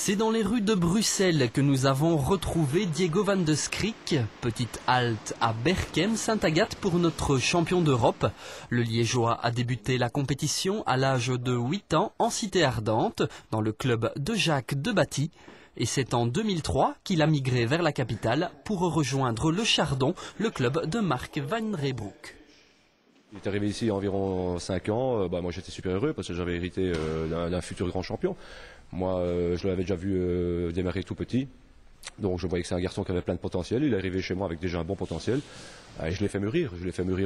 C'est dans les rues de Bruxelles que nous avons retrouvé Diego van de Schrick. Petite halte à Berchem, Sainte-Agathe pour notre champion d'Europe. Le Liégeois a débuté la compétition à l'âge de 8 ans en Cité Ardente, dans le club de Jacques Debatty. Et c'est en 2003 qu'il a migré vers la capitale pour rejoindre le Chardon, le club de Mark van Reybrouck. Il est arrivé ici il y a environ 5 ans. Moi j'étais super heureux parce que j'avais hérité d'un futur grand champion. Moi je l'avais déjà vu démarrer tout petit. Donc je voyais que c'est un garçon qui avait plein de potentiel. Il est arrivé chez moi avec déjà un bon potentiel. Et je l'ai fait mûrir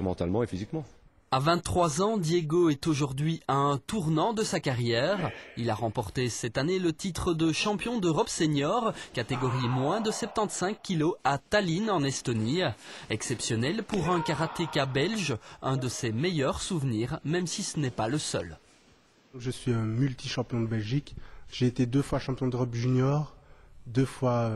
mentalement et physiquement. À 23 ans, Diego est aujourd'hui à un tournant de sa carrière. Il a remporté cette année le titre de champion d'Europe senior, catégorie moins de 75 kg à Tallinn en Estonie. Exceptionnel pour un karatéka belge, un de ses meilleurs souvenirs, même si ce n'est pas le seul. Je suis un multi-champion de Belgique. J'ai été 2 fois champion d'Europe junior, 2 fois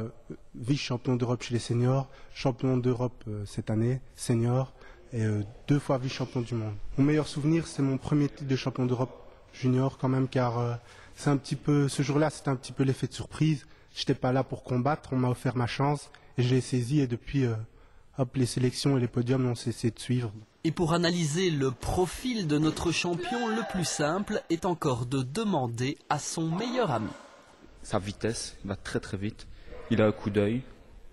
vice-champion d'Europe chez les seniors, champion d'Europe cette année, senior, et 2 fois vice-champion du monde. Mon meilleur souvenir, c'est mon premier titre de champion d'Europe junior quand même, car c'est un petit peu, ce jour-là, c'était un petit peu l'effet de surprise. J'étais pas là pour combattre, on m'a offert ma chance et je l'ai saisi, et depuis, les sélections et les podiums n'ont cessé de suivre. Et pour analyser le profil de notre champion, le plus simple est encore de demander à son meilleur ami. Sa vitesse, il va très très vite, il a un coup d'œil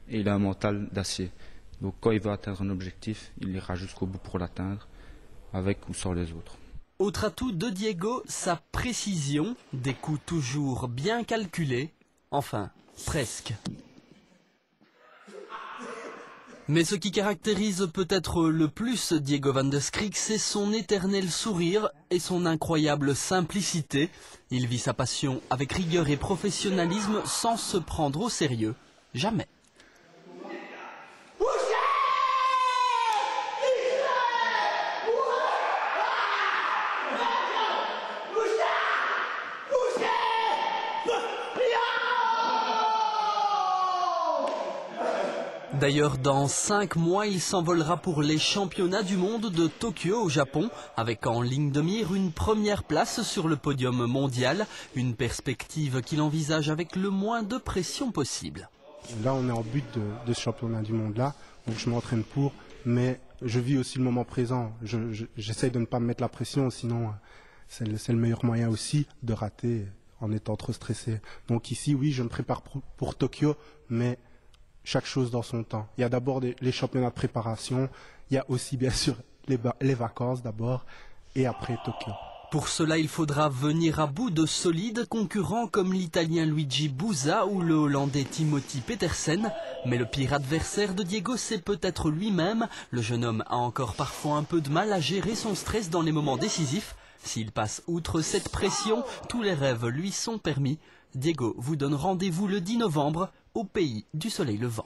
et il a un mental d'acier. Donc quand il veut atteindre un objectif, il ira jusqu'au bout pour l'atteindre, avec ou sans les autres. Autre atout de Diego, sa précision, des coups toujours bien calculés, enfin, presque. Mais ce qui caractérise peut-être le plus Diego van de Schrick, c'est son éternel sourire et son incroyable simplicité. Il vit sa passion avec rigueur et professionnalisme sans se prendre au sérieux. Jamais. D'ailleurs, dans 5 mois, il s'envolera pour les championnats du monde de Tokyo au Japon, avec en ligne de mire une première place sur le podium mondial, une perspective qu'il envisage avec le moins de pression possible. Là, on est en but de ce championnat du monde-là, donc je m'entraîne pour, mais je vis aussi le moment présent. J'essaie de ne pas me mettre la pression, sinon c'est le meilleur moyen aussi de rater en étant trop stressé. Donc ici, oui, je me prépare pour Tokyo, mais chaque chose dans son temps. Il y a d'abord les championnats de préparation, il y a aussi bien sûr les vacances d'abord, et après Tokyo. Pour cela, il faudra venir à bout de solides concurrents comme l'Italien Luigi Busa ou le Hollandais Timothy Petersen. Mais le pire adversaire de Diego, c'est peut-être lui-même. Le jeune homme a encore parfois un peu de mal à gérer son stress dans les moments décisifs. S'il passe outre cette pression, tous les rêves lui sont permis. Diego vous donne rendez-vous le 10 novembre au pays du soleil levant.